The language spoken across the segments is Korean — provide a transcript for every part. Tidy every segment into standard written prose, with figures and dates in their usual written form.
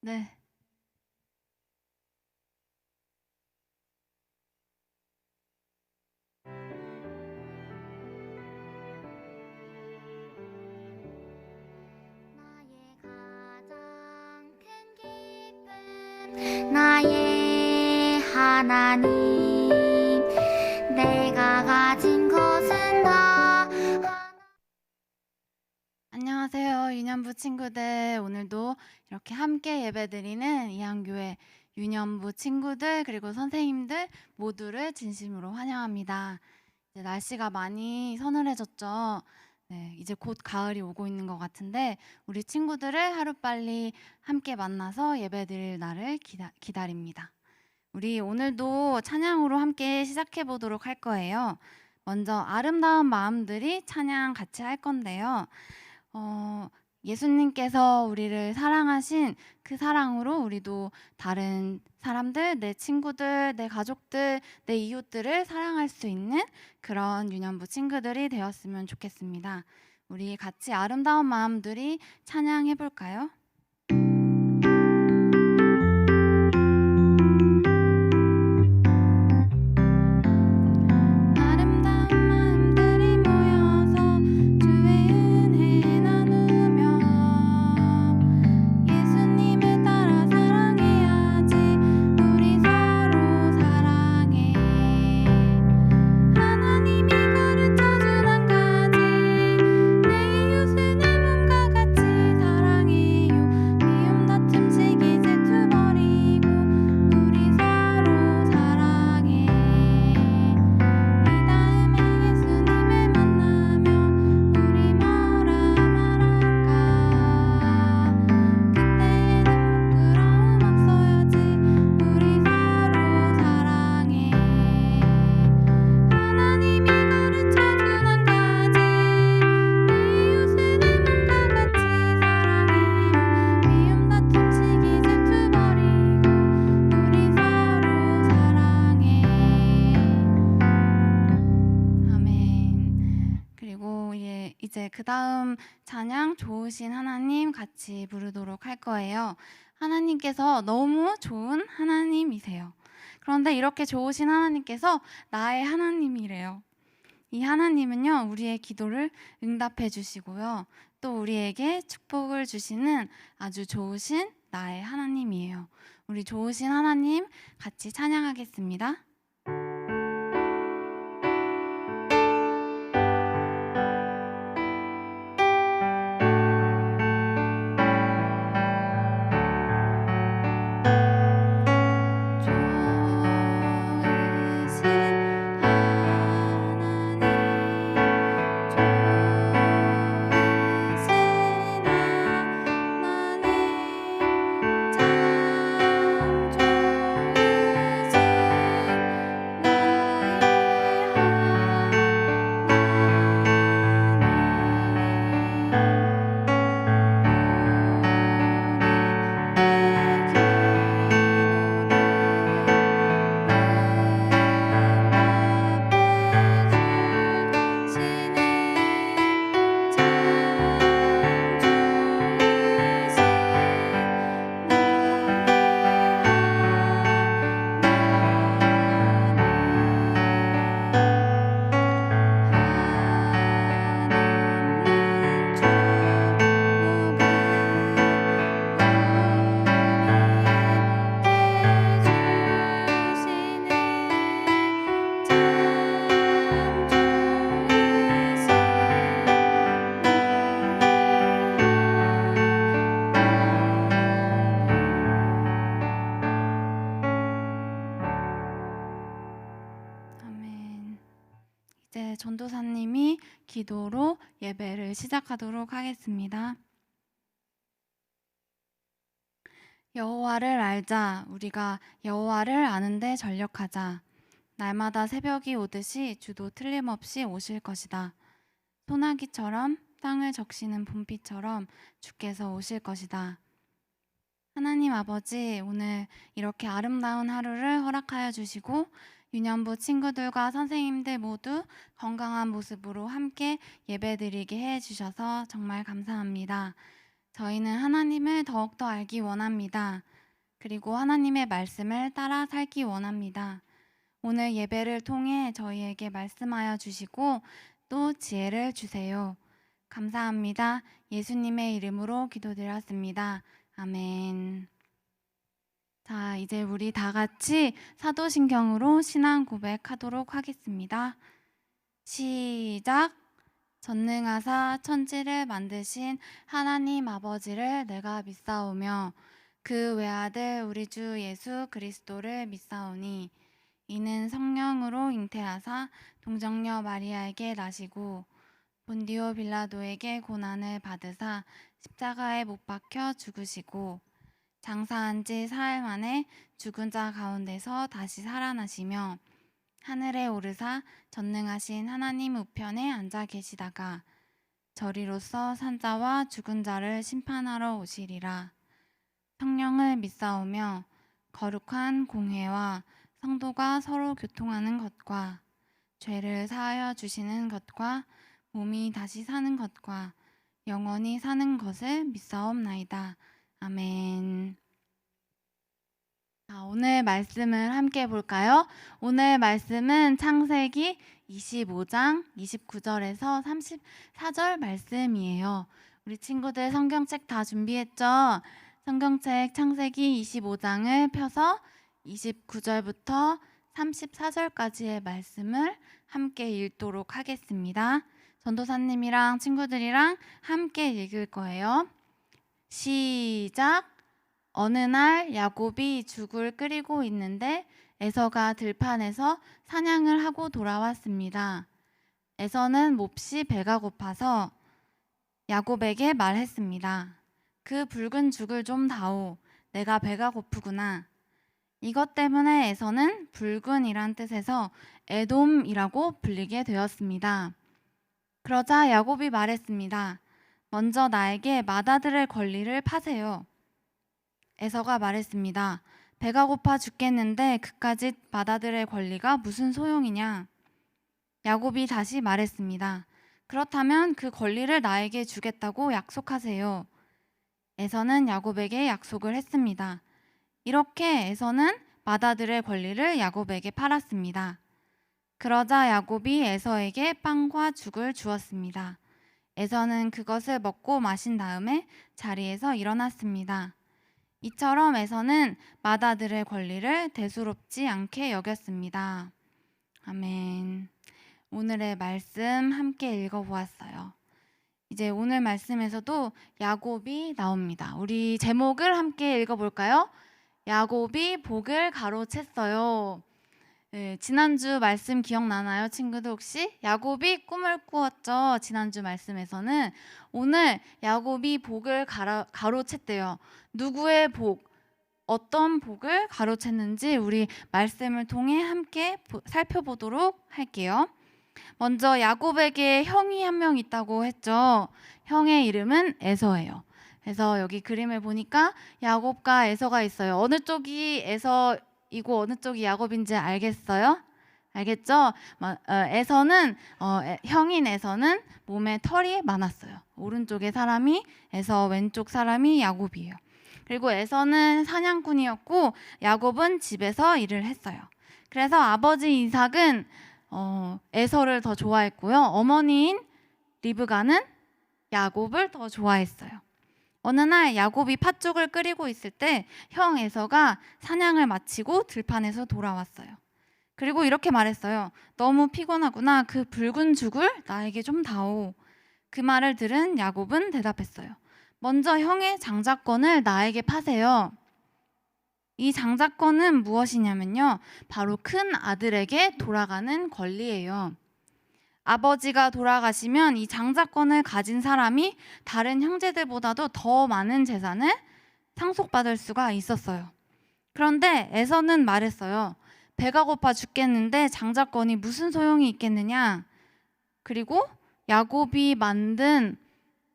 네. 나의 하나님, 내가 가진 것은 다 안녕하세요, 유년부 친구들. 오늘도 이렇게 함께 예배드리는 이한교회 유년부 친구들 그리고 선생님들 모두를 진심으로 환영합니다. 이제 날씨가 많이 서늘해졌죠. 네, 이제 곧 가을이 오고 있는 것 같은데 우리 친구들을 하루빨리 함께 만나서 예배드릴 날을 기다립니다. 우리 오늘도 찬양으로 함께 시작해 보도록 할 거예요. 먼저 아름다운 마음들이 찬양 같이 할 건데요. 예수님께서 우리를 사랑하신 그 사랑으로 우리도 다른 사람들, 내 친구들, 내 가족들, 내 이웃들을 사랑할 수 있는 그런 유년부 친구들이 되었으면 좋겠습니다. 우리 같이 아름다운 마음들이 찬양해 볼까요? 이제 그 다음 찬양 좋으신 하나님 같이 부르도록 할 거예요. 하나님께서 너무 좋은 하나님이세요. 그런데 이렇게 좋으신 하나님께서 나의 하나님이래요. 이 하나님은요, 우리의 기도를 응답해 주시고요. 또 우리에게 축복을 주시는 아주 좋으신 나의 하나님이에요. 우리 좋으신 하나님 같이 찬양하겠습니다. 이제 전도사님이 기도로 예배를 시작하도록 하겠습니다. 여호와를 알자. 우리가 여호와를 아는데 전력하자. 날마다 새벽이 오듯이 주도 틀림없이 오실 것이다. 소나기처럼 땅을 적시는 봄비처럼 주께서 오실 것이다. 하나님 아버지, 오늘 이렇게 아름다운 하루를 허락하여 주시고 유년부 친구들과 선생님들 모두 건강한 모습으로 함께 예배드리게 해주셔서 정말 감사합니다. 저희는 하나님을 더욱더 알기 원합니다. 그리고 하나님의 말씀을 따라 살기 원합니다. 오늘 예배를 통해 저희에게 말씀하여 주시고 또 지혜를 주세요. 감사합니다. 예수님의 이름으로 기도드렸습니다. 아멘. 자, 이제 우리 다 같이 사도신경으로 신앙 고백하도록 하겠습니다. 시작. 전능하사 천지를 만드신 하나님 아버지를 내가 믿사오며 그 외아들 우리 주 예수 그리스도를 믿사오니 이는 성령으로 잉태하사 동정녀 마리아에게 나시고 본디오 빌라도에게 고난을 받으사 십자가에 못 박혀 죽으시고 장사한 지 사흘 만에 죽은 자 가운데서 다시 살아나시며 하늘에 오르사 전능하신 하나님 우편에 앉아 계시다가 저리로서 산자와 죽은 자를 심판하러 오시리라. 성령을 믿사오며 거룩한 공회와 성도가 서로 교통하는 것과 죄를 사하여 주시는 것과 몸이 다시 사는 것과 영원히 사는 것을 믿사옵나이다. 아멘. 자, 오늘 말씀을 함께 볼까요? 오늘 말씀은 창세기 25장 29절에서 34절 말씀이에요. 우리 친구들 성경책 다 준비했죠? 성경책 창세기 25장을 펴서 29절부터 34절까지의 말씀을 함께 읽도록 하겠습니다. 전도사님이랑 친구들이랑 함께 읽을 거예요. 시작. 어느 날 야곱이 죽을 끓이고 있는데 에서가 들판에서 사냥을 하고 돌아왔습니다. 에서는 몹시 배가 고파서 야곱에게 말했습니다. 그 붉은 죽을 좀 다오. 내가 배가 고프구나. 이것 때문에 에서는 붉은이란 뜻에서 에돔이라고 불리게 되었습니다. 그러자 야곱이 말했습니다. 먼저 나에게 맏아들의 권리를 파세요. 에서가 말했습니다. 배가 고파 죽겠는데 그까짓 맏아들의 권리가 무슨 소용이냐? 야곱이 다시 말했습니다. 그렇다면 그 권리를 나에게 주겠다고 약속하세요. 에서는 야곱에게 약속을 했습니다. 이렇게 에서는 맏아들의 권리를 야곱에게 팔았습니다. 그러자 야곱이 에서에게 빵과 죽을 주었습니다. 에서는 그것을 먹고 마신 다음에 자리에서 일어났습니다. 이처럼 에서는 맏아들의 권리를 대수롭지 않게 여겼습니다. 아멘. 오늘의 말씀 함께 읽어보았어요. 이제 오늘 말씀에서도 야곱이 나옵니다. 우리 제목을 함께 읽어볼까요? 야곱이 복을 가로챘어요. 네, 지난주 말씀 기억나나요, 친구들 혹시? 야곱이 꿈을 꾸었죠. 지난주 말씀에서는 오늘 야곱이 복을 가로챘대요. 누구의 복, 어떤 복을 가로챘는지 우리 말씀을 통해 함께 살펴보도록 할게요. 먼저 야곱에게 형이 한 명 있다고 했죠. 형의 이름은 에서예요. 그래서 여기 그림을 보니까 야곱과 에서가 있어요. 어느 쪽이 에서이고 어느 쪽이 야곱인지 알겠어요? 알겠죠? 에서는 형인 에서는 몸에 털이 많았어요. 오른쪽에 사람이 에서, 왼쪽 사람이 야곱이에요. 그리고 에서는 사냥꾼이었고 야곱은 집에서 일을 했어요. 그래서 아버지 이삭은 에서를 더 좋아했고요. 어머니인 리브가는 야곱을 더 좋아했어요. 어느 날 야곱이 팥죽을 끓이고 있을 때 형 에서가 사냥을 마치고 들판에서 돌아왔어요. 그리고 이렇게 말했어요. 너무 피곤하구나. 그 붉은 죽을 나에게 좀 다오. 그 말을 들은 야곱은 대답했어요. 먼저 형의 장자권을 나에게 파세요. 이 장자권은 무엇이냐면요. 바로 큰 아들에게 돌아가는 권리예요. 아버지가 돌아가시면 이 장자권을 가진 사람이 다른 형제들보다도 더 많은 재산을 상속받을 수가 있었어요. 그런데 에서는 말했어요. 배가 고파 죽겠는데 장자권이 무슨 소용이 있겠느냐? 그리고 야곱이 만든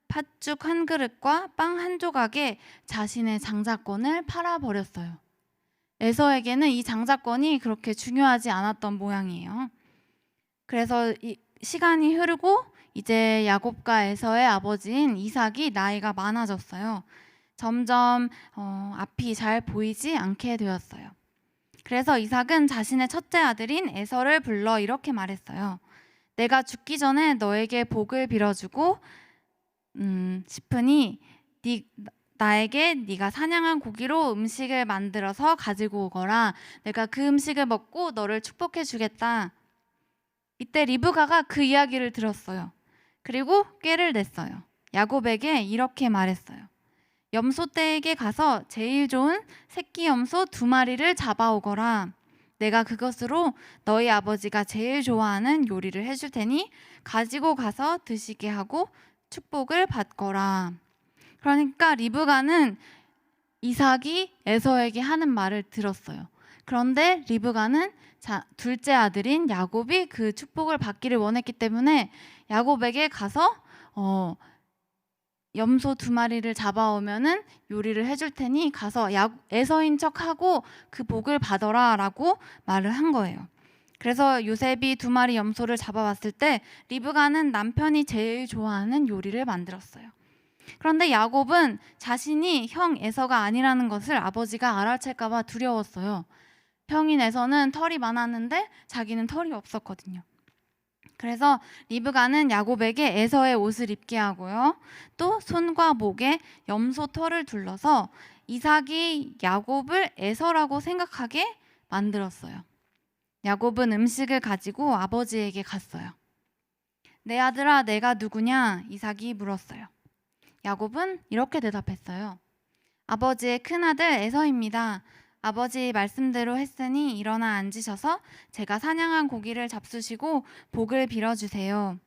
팥죽 한 그릇과 빵 한 조각에 자신의 장자권을 팔아버렸어요. 에서에게는 이 장자권이 그렇게 중요하지 않았던 모양이에요. 그래서 시간이 흐르고 이제 야곱과 에서의 아버지인 이삭이 나이가 많아졌어요. 점점 앞이 잘 보이지 않게 되었어요. 그래서 이삭은 자신의 첫째 아들인 에서를 불러 이렇게 말했어요. 내가 죽기 전에 너에게 복을 빌어주고 싶으니 나에게 네가 사냥한 고기로 음식을 만들어서 가지고 오거라. 내가 그 음식을 먹고 너를 축복해 주겠다. 이때 리브가가 그 이야기를 들었어요. 그리고 꾀를 냈어요. 야곱에게 이렇게 말했어요. 염소떼에게 가서 제일 좋은 새끼 염소 2마리를 잡아오거라. 내가 그것으로 너희 아버지가 제일 좋아하는 요리를 해줄 테니 가지고 가서 드시게 하고 축복을 받거라. 그러니까 리브가는 이삭이 에서에게 하는 말을 들었어요. 그런데 리브가는 둘째 아들인 야곱이 그 축복을 받기를 원했기 때문에 야곱에게 가서 염소 2마리를 잡아오면은 요리를 해줄 테니 가서 에서인 척하고 그 복을 받아라 라고 말을 한 거예요. 그래서 요셉이 2마리 염소를 잡아왔을 때 리브가는 남편이 제일 좋아하는 요리를 만들었어요. 그런데 야곱은 자신이 형 에서가 아니라는 것을 아버지가 알아챌까 봐 두려웠어요. 형인 에서는 털이 많았는데 자기는 털이 없었거든요. 그래서 리브가는 야곱에게 에서의 옷을 입게 하고요. 또 손과 목에 염소 털을 둘러서 이삭이 야곱을 에서라고 생각하게 만들었어요. 야곱은 음식을 가지고 아버지에게 갔어요. 내 아들아, 내가 누구냐? 이삭이 물었어요. 야곱은 이렇게 대답했어요. 아버지의 큰아들 에서입니다. 아버지 말씀대로 했으니 일어나 앉으셔서 제가 사냥한 고기를 잡수시고 복을 빌어주세요.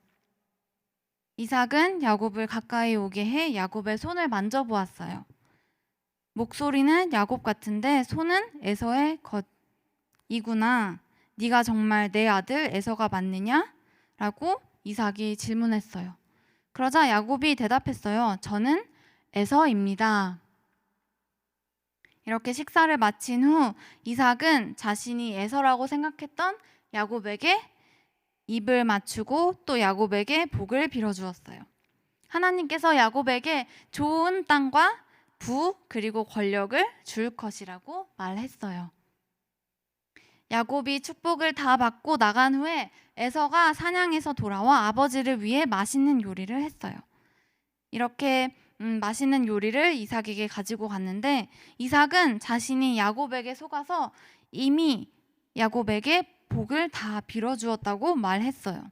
이삭은 야곱을 가까이 오게 해 야곱의 손을 만져보았어요. 목소리는 야곱 같은데 손은 에서의 것이구나. 네가 정말 내 아들 에서가 맞느냐? 라고 이삭이 질문했어요. 그러자 야곱이 대답했어요. 저는 에서입니다. 이렇게 식사를 마친 후 이삭은 자신이 에서라고 생각했던 야곱에게 입을 맞추고 또 야곱에게 복을 빌어주었어요. 하나님께서 야곱에게 좋은 땅과 부 그리고 권력을 줄 것이라고 말했어요. 야곱이 축복을 다 받고 나간 후에 에서가 사냥에서 돌아와 아버지를 위해 맛있는 요리를 했어요. 이렇게 맛있는 요리를 이삭에게 가지고 갔는데 이삭은 자신이 야곱에게 속아서 이미 야곱에게 복을 다 빌어주었다고 말했어요.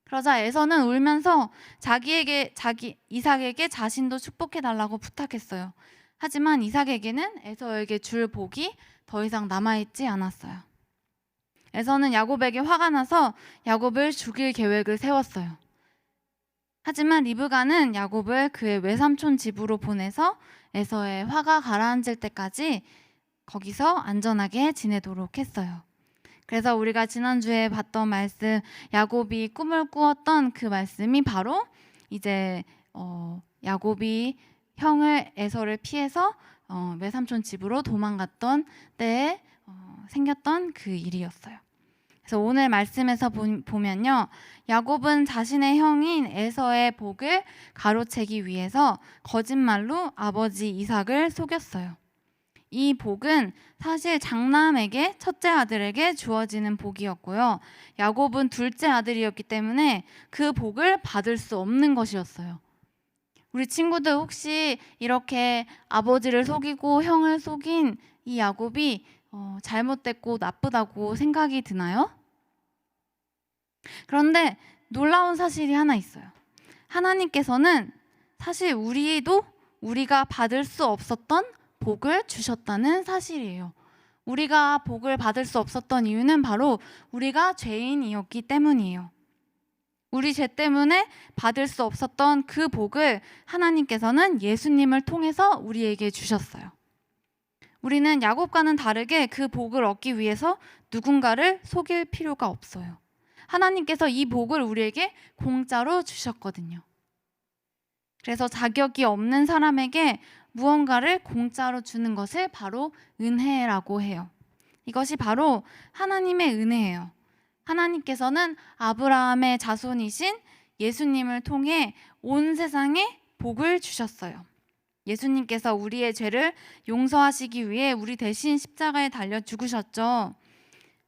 그러자 에서는 울면서 이삭에게 자신도 축복해달라고 부탁했어요. 하지만 이삭에게는 에서에게 줄 복이 더 이상 남아있지 않았어요. 에서는 야곱에게 화가 나서 야곱을 죽일 계획을 세웠어요. 하지만 리브가는 야곱을 그의 외삼촌 집으로 보내서 에서의 화가 가라앉을 때까지 거기서 안전하게 지내도록 했어요. 그래서 우리가 지난주에 봤던 말씀, 야곱이 꿈을 꾸었던 그 말씀이 바로 이제 야곱이 형을 에서를 피해서 외삼촌 집으로 도망갔던 때에 생겼던 그 일이었어요. 그래서 오늘 말씀에서 보면요, 야곱은 자신의 형인 에서의 복을 가로채기 위해서 거짓말로 아버지 이삭을 속였어요. 이 복은 사실 장남에게 첫째 아들에게 주어지는 복이었고요. 야곱은 둘째 아들이었기 때문에 그 복을 받을 수 없는 것이었어요. 우리 친구들 혹시 이렇게 아버지를 속이고 형을 속인 이 야곱이 잘못됐고 나쁘다고 생각이 드나요? 그런데 놀라운 사실이 하나 있어요. 하나님께서는 사실 우리가 받을 수 없었던 복을 주셨다는 사실이에요. 우리가 복을 받을 수 없었던 이유는 바로 우리가 죄인이었기 때문이에요. 우리 죄 때문에 받을 수 없었던 그 복을 하나님께서는 예수님을 통해서 우리에게 주셨어요. 우리는 야곱과는 다르게 그 복을 얻기 위해서 누군가를 속일 필요가 없어요. 하나님께서 이 복을 우리에게 공짜로 주셨거든요. 그래서 자격이 없는 사람에게 무언가를 공짜로 주는 것을 바로 은혜라고 해요. 이것이 바로 하나님의 은혜예요. 하나님께서는 아브라함의 자손이신 예수님을 통해 온 세상에 복을 주셨어요. 예수님께서 우리의 죄를 용서하시기 위해 우리 대신 십자가에 달려 죽으셨죠.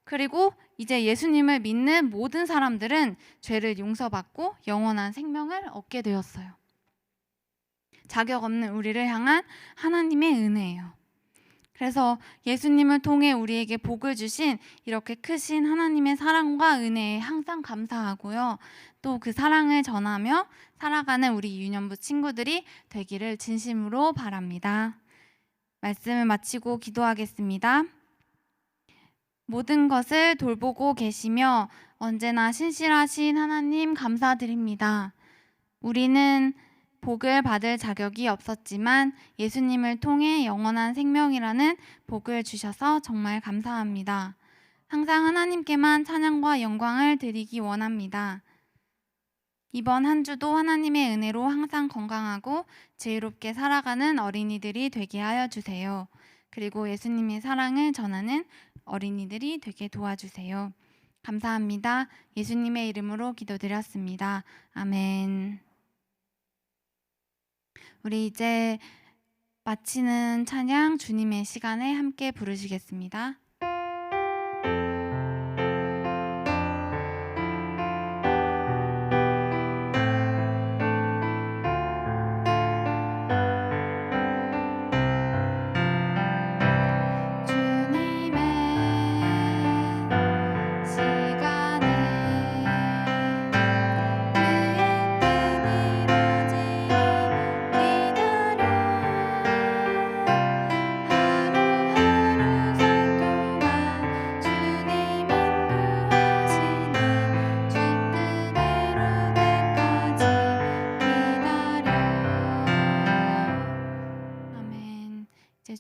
그리고 이제 예수님을 믿는 모든 사람들은 죄를 용서받고 영원한 생명을 얻게 되었어요. 자격 없는 우리를 향한 하나님의 은혜예요. 그래서 예수님을 통해 우리에게 복을 주신 이렇게 크신 하나님의 사랑과 은혜에 항상 감사하고요. 또 그 사랑을 전하며 살아가는 우리 유년부 친구들이 되기를 진심으로 바랍니다. 말씀을 마치고 기도하겠습니다. 모든 것을 돌보고 계시며 언제나 신실하신 하나님 감사드립니다. 우리는 복을 받을 자격이 없었지만 예수님을 통해 영원한 생명이라는 복을 주셔서 정말 감사합니다. 항상 하나님께만 찬양과 영광을 드리기 원합니다. 이번 한 주도 하나님의 은혜로 항상 건강하고 지혜롭게 살아가는 어린이들이 되게 하여 주세요. 그리고 예수님의 사랑을 전하는 어린이들이 되게 도와주세요. 감사합니다. 예수님의 이름으로 기도드렸습니다. 아멘. 우리 이제 마치는 찬양 주님의 시간에 함께 부르시겠습니다.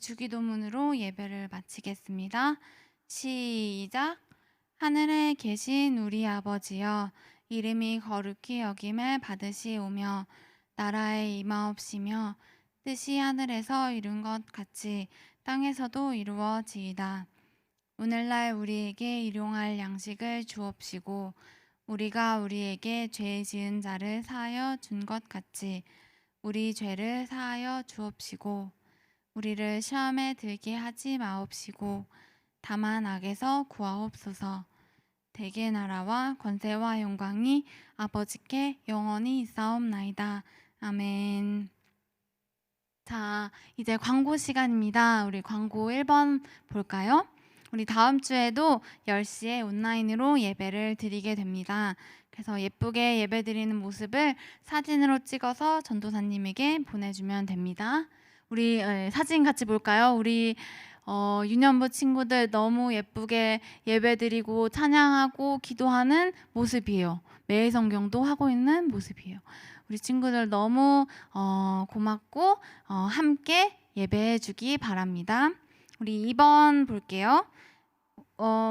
주기도문으로 예배를 마치겠습니다. 시작. 하늘에 계신 우리 아버지여, 이름이 거룩히 여김을 받으시오며 나라에 임하옵시며 뜻이 하늘에서 이룬 것 같이 땅에서도 이루어지이다. 오늘날 우리에게 일용할 양식을 주옵시고 우리가 우리에게 죄 지은 자를 사하여 준 것 같이 우리 죄를 사하여 주옵시고 우리를 시험에 들게 하지 마옵시고 다만 악에서 구하옵소서. 대개 나라와 권세와 영광이 아버지께 영원히 있사옵나이다. 아멘. 자, 이제 광고 시간입니다. 우리 광고 1번 볼까요? 우리 다음 주에도 10시에 온라인으로 예배를 드리게 됩니다. 그래서 예쁘게 예배 드리는 모습을 사진으로 찍어서 전도사님에게 보내주면 됩니다. 우리 사진 같이 볼까요? 우리 유년부 친구들 너무 예쁘게 예배드리고 찬양하고 기도하는 모습이에요. 매일 성경도 하고 있는 모습이에요. 우리 친구들 너무 고맙고 함께 예배해 주기 바랍니다. 우리 2번 볼게요.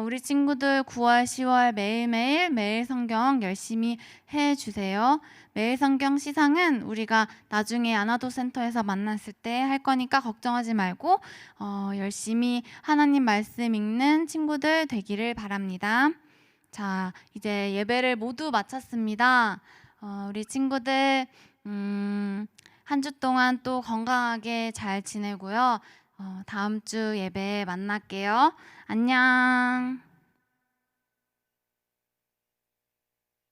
우리 친구들 9월, 10월 매일매일 매일 성경 열심히 해주세요. 매일 성경 시상은 우리가 나중에 아나도 센터에서 만났을 때 할 거니까 걱정하지 말고 열심히 하나님 말씀 읽는 친구들 되기를 바랍니다. 자, 이제 예배를 모두 마쳤습니다. 우리 친구들 한 주 동안 또 건강하게 잘 지내고요. 다음 주 예배에 만날게요. 안녕.